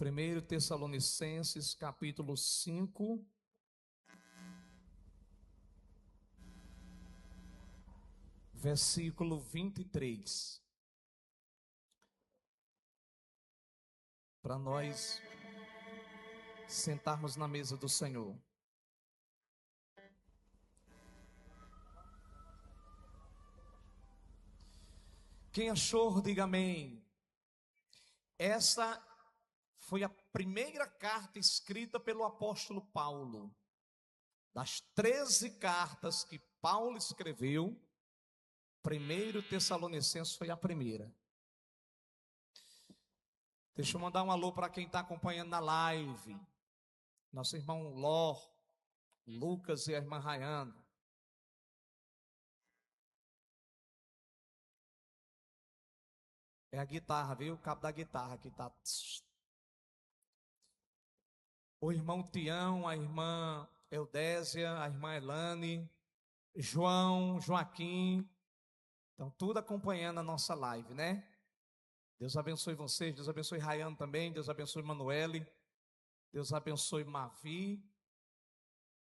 1 Tessalonicenses, capítulo 5, versículo 23. Para nós sentarmos na mesa do Senhor. Quem achou, diga amém. Essa foi a primeira carta escrita pelo apóstolo Paulo. Das 13 cartas que Paulo escreveu, 1 Tessalonicenses foi a primeira. Deixa eu mandar um alô para quem está acompanhando na live. Nosso irmão Ló, Lucas e a irmã Rayana. É a guitarra, viu? O cabo da guitarra que está. O irmão Tião, a irmã Eudésia, a irmã Elane, João, Joaquim. Estão tudo acompanhando a nossa live, né? Deus abençoe vocês, Deus abençoe Rayane também, Deus abençoe Manuele, Deus abençoe Mavi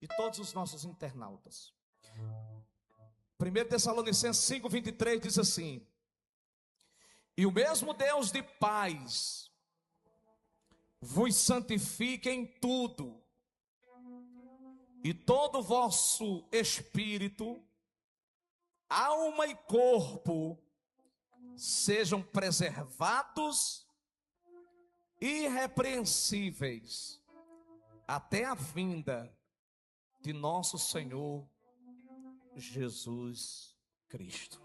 e todos os nossos internautas. 1 Tessalonicenses 5:23 diz assim: e o mesmo Deus de paz vos santifique em tudo, e todo o vosso espírito, alma e corpo sejam preservados irrepreensíveis até a vinda de nosso Senhor Jesus Cristo.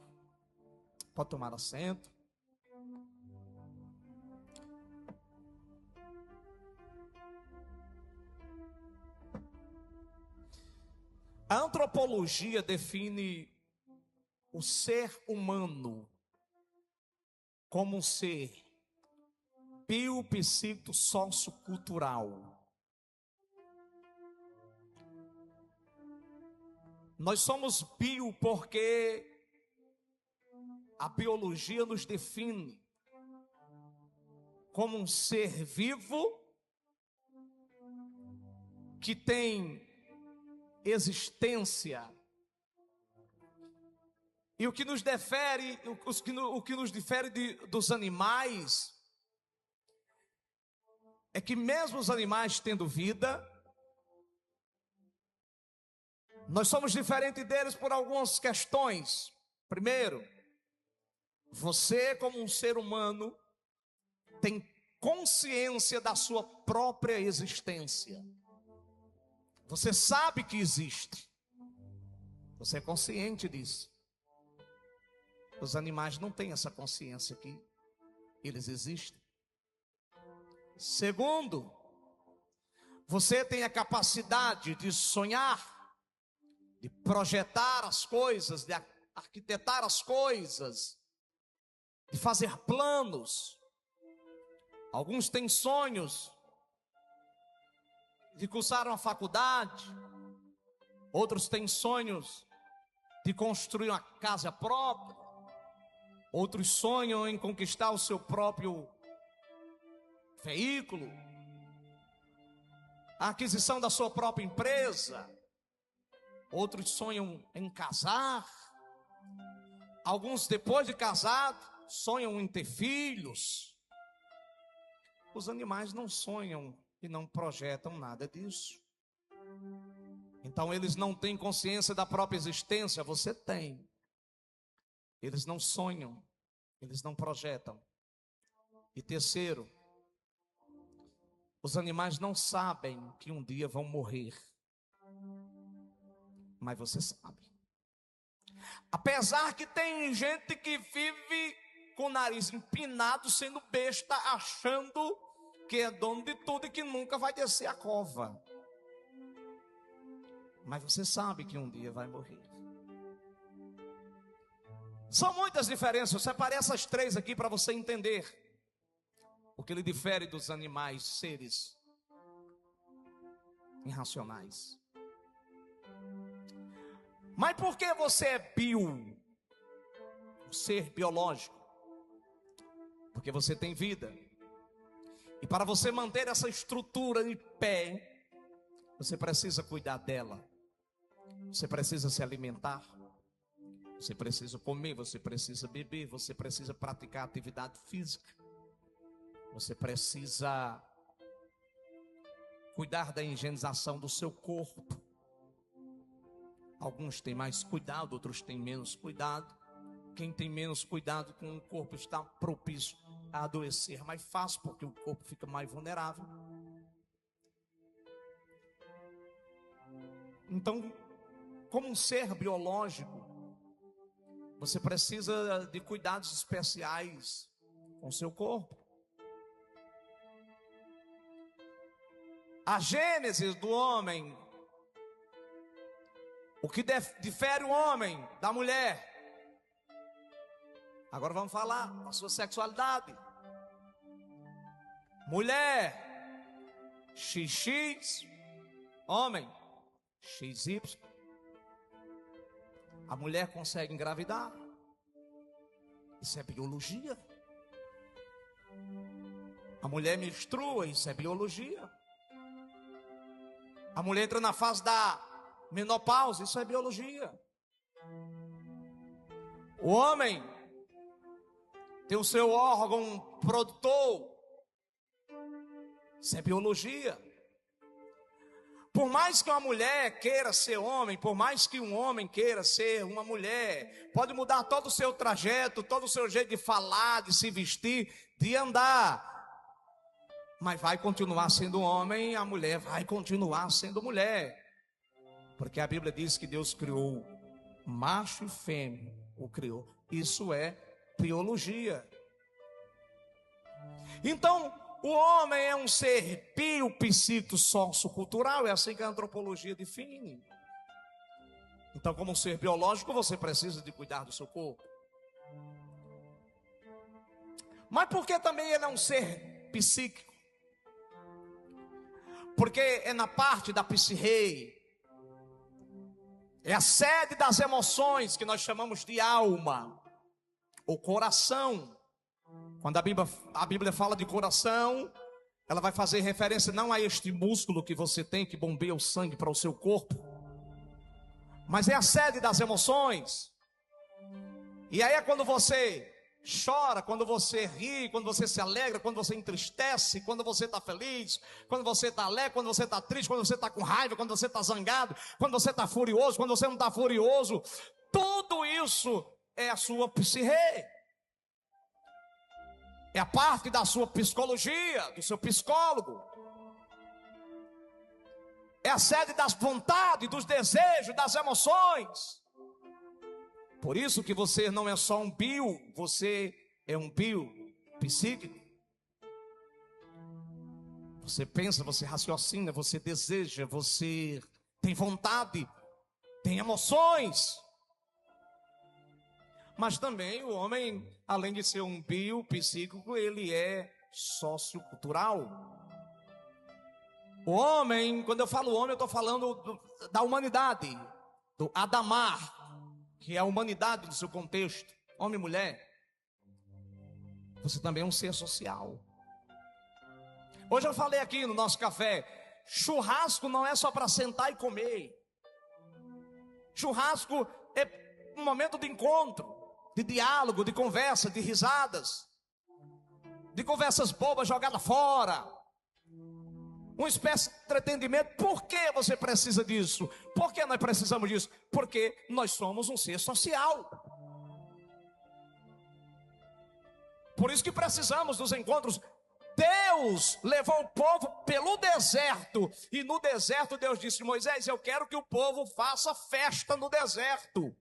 Pode tomar assento. A antropologia define o ser humano como um ser biopsico-sociocultural. Nós somos bio porque a biologia nos define como um ser vivo que tem existência. E o que nos difere, dos animais é que mesmo os animais tendo vida, nós somos diferentes deles por algumas questões. Primeiro, você como um ser humano tem consciência da sua própria existência. Você sabe que existe. Você é consciente disso. Os animais não têm essa consciência que eles existem. Segundo, você tem a capacidade de sonhar, de projetar as coisas, de arquitetar as coisas, de fazer planos. Alguns têm sonhos de cursar uma faculdade, outros têm sonhos de construir uma casa própria, outros sonham em conquistar o seu próprio veículo, a aquisição da sua própria empresa, outros sonham em casar, alguns depois de casado sonham em ter filhos. Os animais não sonham e não projetam nada disso. Então eles não têm consciência da própria existência, você tem. Eles não sonham, eles não projetam. E terceiro, os animais não sabem que um dia vão morrer. Mas você sabe. Apesar que tem gente que vive com o nariz empinado, sendo besta, achando que é dono de tudo e que nunca vai descer a cova. Mas você sabe que um dia vai morrer. São muitas diferenças. Eu separei essas 3 aqui para você entender o que ele difere dos animais, seres irracionais. Mas por que você é um ser biológico? Porque você tem vida. E para você manter essa estrutura de pé, você precisa cuidar dela. Você precisa se alimentar. Você precisa comer, você precisa beber, você precisa praticar atividade física. Você precisa cuidar da higienização do seu corpo. Alguns têm mais cuidado, outros têm menos cuidado. Quem tem menos cuidado com o corpo está propício a adoecer mais fácil, porque o corpo fica mais vulnerável. Então, como um ser biológico, você precisa de cuidados especiais com o seu corpo. A gênese do homem, o que difere o homem da mulher. Agora vamos falar da sua sexualidade. Mulher, XX, homem, XY. A mulher consegue engravidar. Isso é biologia. A mulher menstrua, isso é biologia. A mulher entra na fase da menopausa, isso é biologia. O homem tem o seu órgão produtor, isso é biologia. Por mais que uma mulher queira ser homem, por mais que um homem queira ser uma mulher, pode mudar todo o seu trajeto, todo o seu jeito de falar, de se vestir, de andar, mas vai continuar sendo homem, a mulher vai continuar sendo mulher, porque a Bíblia diz que Deus criou macho e fêmea, o criou. Isso é biologia. Então, o homem é um ser biopsíquico sociocultural, é assim que a antropologia define. Então, como um ser biológico, você precisa de cuidar do seu corpo. Mas por que também ele é um ser psíquico? Porque é na parte da psique, é a sede das emoções que nós chamamos de alma, ou coração. Quando a Bíblia fala de coração, ela vai fazer referência não a este músculo que você tem, que bombeia o sangue para o seu corpo, mas é a sede das emoções. E aí é quando você chora, quando você ri, quando você se alegra, quando você entristece, quando você está feliz, quando você está alegre, quando você está triste, quando você está com raiva, quando você está zangado, quando você está furioso, quando você não está furioso. Tudo isso é a sua psique. É a parte da sua psicologia, do seu psicólogo. É a sede das vontades, dos desejos, das emoções. Por isso que você não é só um bio, você é um bio psíquico. Você pensa, você raciocina, você deseja, você tem vontade, tem emoções. Mas também o homem, além de ser um biopsíquico, ele é sociocultural. O homem, quando eu falo homem, eu estou falando da humanidade, do Adamar, que é a humanidade do seu contexto, homem e mulher. Você também é um ser social. Hoje eu falei aqui no nosso café, churrasco não é só para sentar e comer. Churrasco é um momento de encontro, de diálogo, de conversa, de risadas, de conversas bobas jogadas fora, uma espécie de entretenimento. Por que você precisa disso? Por que nós precisamos disso? Porque nós somos um ser social. Por isso que precisamos dos encontros. Deus levou o povo pelo deserto, e no deserto Deus disse: Moisés, eu quero que o povo faça festa no deserto.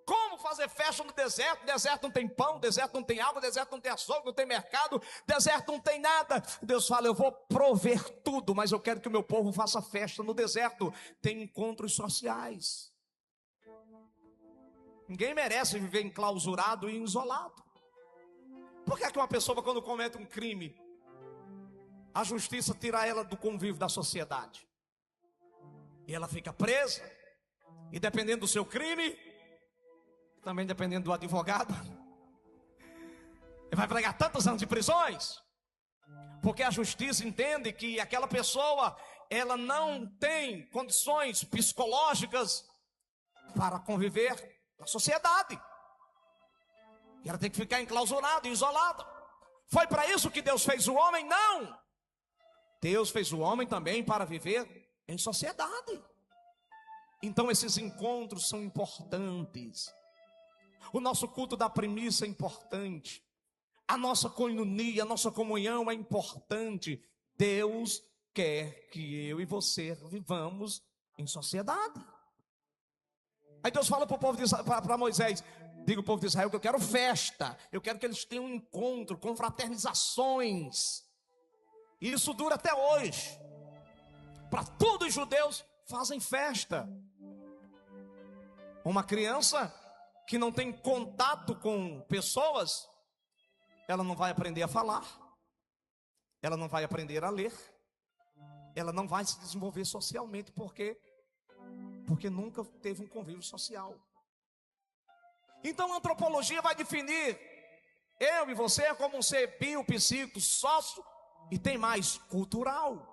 Como fazer festa no deserto? O deserto não tem pão, o deserto não tem água, o deserto não tem açougue, não tem mercado, o deserto não tem nada. Deus fala: eu vou prover tudo, mas eu quero que o meu povo faça festa no deserto. Tem encontros sociais. Ninguém merece viver enclausurado e isolado. Por que é que uma pessoa, quando comete um crime, a justiça tira ela do convívio da sociedade? E ela fica presa, e dependendo do seu crime, também dependendo do advogado, ele vai pregar tantos anos de prisões. Porque a justiça entende que aquela pessoa, ela não tem condições psicológicas para conviver na sociedade. E ela tem que ficar enclausurada, isolada. Foi para isso que Deus fez o homem? Não! Deus fez o homem também para viver em sociedade. Então esses encontros são importantes. O nosso culto da primícia é importante. A nossa coinonia, a nossa comunhão é importante. Deus quer que eu e você vivamos em sociedade. Aí Deus fala para o povo para Moisés: diga ao povo de Israel que eu quero festa. Eu quero que eles tenham um encontro, confraternizações. E isso dura até hoje. Para todos os judeus fazem festa. Uma criança que não tem contato com pessoas, ela não vai aprender a falar, ela não vai aprender a ler, ela não vai se desenvolver socialmente, porque nunca teve um convívio social. Então a antropologia vai definir eu e você como um ser bio, psíquico, sócio e tem mais, cultural.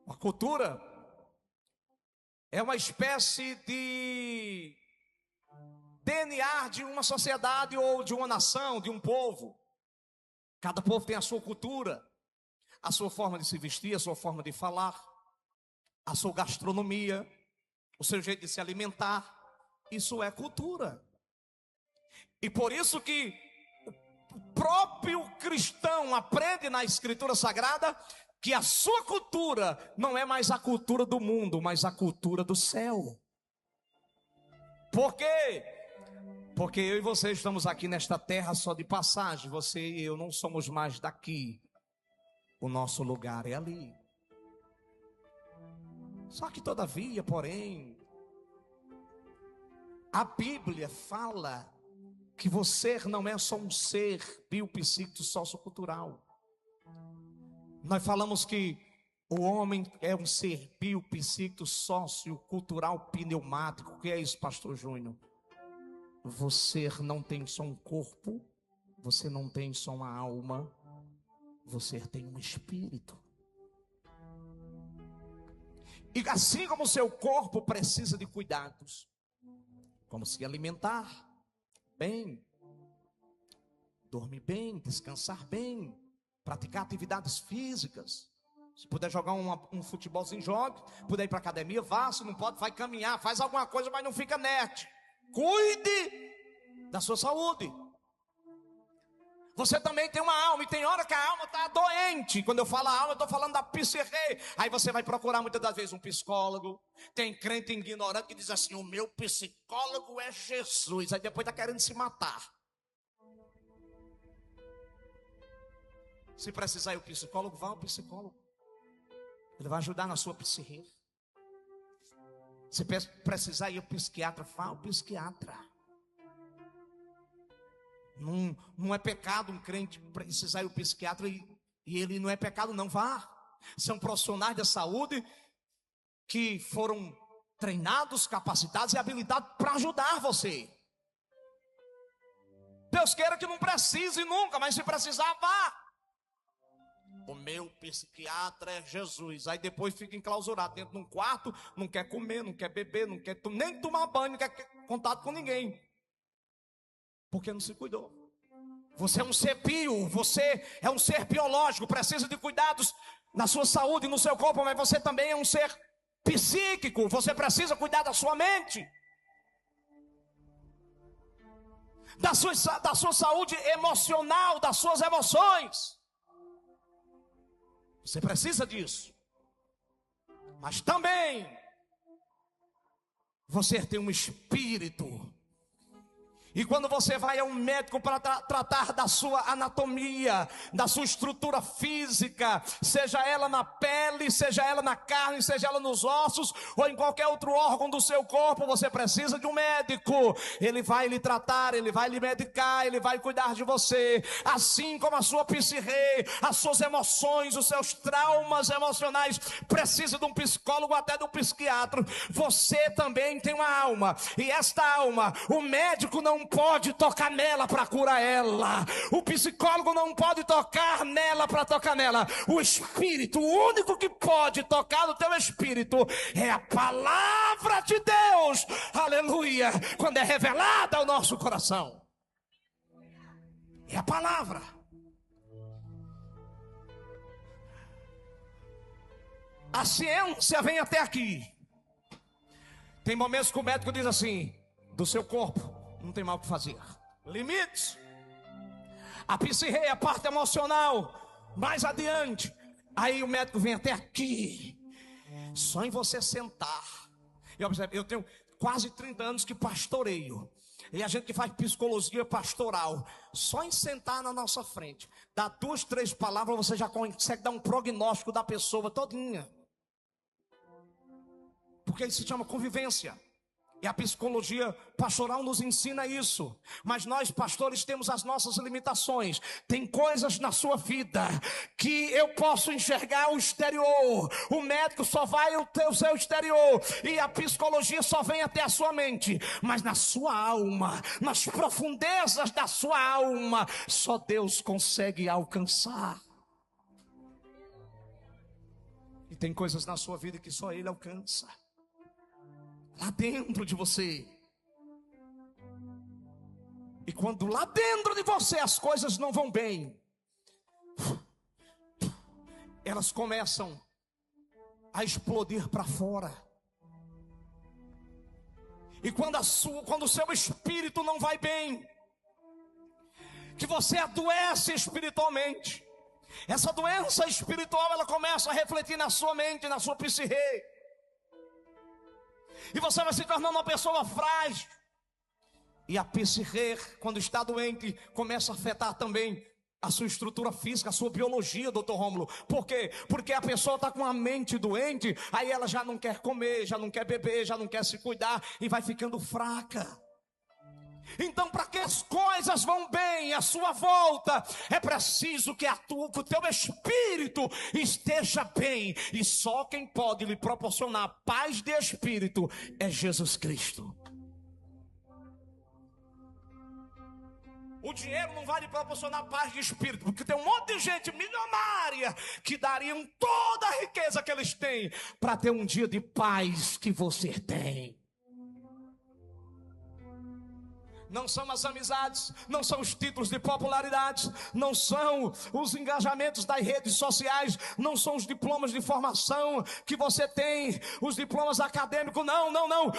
A cultura é uma espécie de DNA de uma sociedade ou de uma nação, de um povo. Cada povo tem a sua cultura, a sua forma de se vestir, a sua forma de falar, a sua gastronomia, o seu jeito de se alimentar. Isso é cultura. E por isso que o próprio cristão aprende na Escritura Sagrada que a sua cultura não é mais a cultura do mundo, mas a cultura do céu. Por quê? Porque eu e você estamos aqui nesta terra só de passagem. Você e eu não somos mais daqui. O nosso lugar é ali. Só que todavia, porém, a Bíblia fala que você não é só um ser biopsíquico sociocultural. Nós falamos que o homem é um ser biopsíquico sociocultural pneumático. O que é isso, pastor Júnior? Você não tem só um corpo, você não tem só uma alma, você tem um espírito. E assim como o seu corpo precisa de cuidados, como se alimentar bem, dormir bem, descansar bem, praticar atividades físicas. Se puder jogar um futebolzinho, jogue. Puder ir para a academia, vá. Se não pode, vai caminhar, faz alguma coisa, mas não fica nerd. Cuide da sua saúde. Você também tem uma alma, e tem hora que a alma está doente. Quando eu falo alma, eu estou falando da psique. Aí você vai procurar muitas das vezes um psicólogo. Tem crente ignorante que diz assim: o meu psicólogo é Jesus. Aí depois está querendo se matar. Se precisar ir ao psicólogo, vá ao psicólogo. Ele vai ajudar na sua psique. Se precisar ir ao psiquiatra, vá ao psiquiatra. Não é pecado um crente precisar ir ao psiquiatra e ele não é pecado, não. Vá. São profissionais da saúde que foram treinados, capacitados e habilitados para ajudar você. Deus queira que não precise nunca, mas se precisar, vá. O meu psiquiatra é Jesus. Aí depois fica enclausurado dentro de um quarto, não quer comer, não quer beber, não quer nem tomar banho, não quer contato com ninguém, porque não se cuidou. Você é um ser bio, você é um ser biológico, precisa de cuidados na sua saúde, no seu corpo, mas você também é um ser psíquico, você precisa cuidar da sua mente, da sua saúde emocional, das suas emoções. Você precisa disso. Mas também você tem um espírito. E quando você vai a um médico para tratar da sua anatomia, da sua estrutura física, seja ela na pele, seja ela na carne, seja ela nos ossos, ou em qualquer outro órgão do seu corpo, você precisa de um médico. Ele vai lhe tratar, ele vai lhe medicar, ele vai cuidar de você. Assim como a sua psique, as suas emoções, os seus traumas emocionais, precisa de um psicólogo, até de um psiquiatra. Você também tem uma alma, e esta alma, o médico não não pode tocar nela para curar ela. O psicólogo não pode tocar nela para tocar nela. O Espírito, o único que pode tocar no teu espírito é a palavra de Deus. Aleluia! Quando é revelada ao nosso coração. É a palavra. A ciência vem até aqui. Tem momentos que o médico diz assim: do seu corpo não tem mal o que fazer. Limites. A psique, a parte emocional, mais adiante. Aí o médico vem até aqui. Só em você sentar. Eu tenho quase 30 anos que pastoreio. E a gente que faz psicologia pastoral, só em sentar na nossa frente, dá 2, 3 palavras, você já consegue dar um prognóstico da pessoa todinha. Porque isso se chama convivência. E a psicologia pastoral nos ensina isso. Mas nós, pastores, temos as nossas limitações. Tem coisas na sua vida que eu posso enxergar o exterior. O médico só vai o seu exterior. E a psicologia só vem até a sua mente. Mas na sua alma, nas profundezas da sua alma, só Deus consegue alcançar. E tem coisas na sua vida que só Ele alcança. Lá dentro de você. E quando lá dentro de você as coisas não vão bem, elas começam a explodir para fora. E quando o seu espírito não vai bem, que você adoece espiritualmente, essa doença espiritual ela começa a refletir na sua mente, na sua psique. E você vai se tornando uma pessoa frágil. E a psique, quando está doente, começa a afetar também a sua estrutura física, a sua biologia, doutor Rômulo. Por quê? Porque a pessoa está com a mente doente, aí ela já não quer comer, já não quer beber, já não quer se cuidar e vai ficando fraca. Então, para que as coisas vão bem à sua volta, é preciso que o teu espírito esteja bem. E só quem pode lhe proporcionar paz de espírito é Jesus Cristo. O dinheiro não vai lhe proporcionar paz de espírito, porque tem um monte de gente milionária que dariam toda a riqueza que eles têm para ter um dia de paz que você tem. Não são as amizades, não são os títulos de popularidade, não são os engajamentos das redes sociais, não são os diplomas de formação que você tem, os diplomas acadêmicos, não.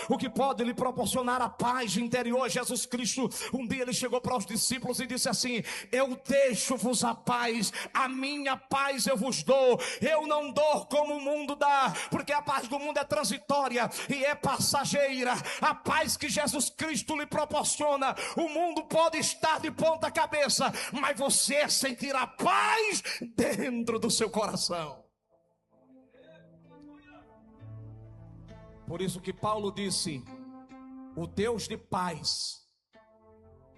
O que pode lhe proporcionar a paz interior é Jesus Cristo. Um dia ele chegou para os discípulos e disse assim: eu deixo-vos a paz, a minha paz eu vos dou. Eu não dou como o mundo dá, porque a paz do mundo é transitória e é passageira. A paz que Jesus Cristo lhe proporciona, o mundo pode estar de ponta cabeça, mas você sentirá paz dentro do seu coração. Por isso que Paulo disse: o Deus de paz,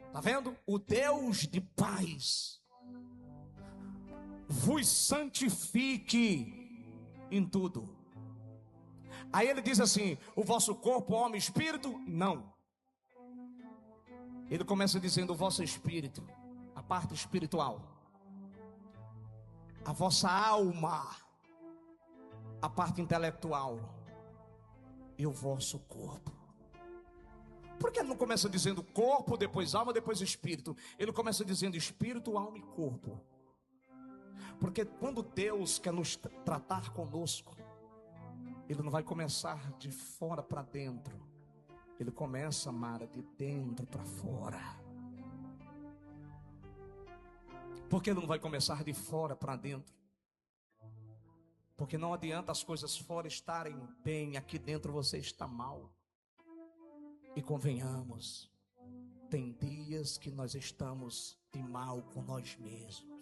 está vendo? O Deus de paz vos santifique em tudo. Aí ele diz assim: o vosso corpo, alma e espírito, não. Ele começa dizendo: o vosso espírito, a parte espiritual, a vossa alma, a parte intelectual, e o vosso corpo. Por que ele não começa dizendo corpo, depois alma, depois espírito? Ele começa dizendo espírito, alma e corpo. Porque quando Deus quer nos tratar conosco, Ele não vai começar de fora para dentro. Ele começa, Mara, de dentro para fora. Por que ele não vai começar de fora para dentro? Porque não adianta as coisas fora estarem bem, aqui dentro você está mal. E convenhamos, tem dias que nós estamos de mal com nós mesmos.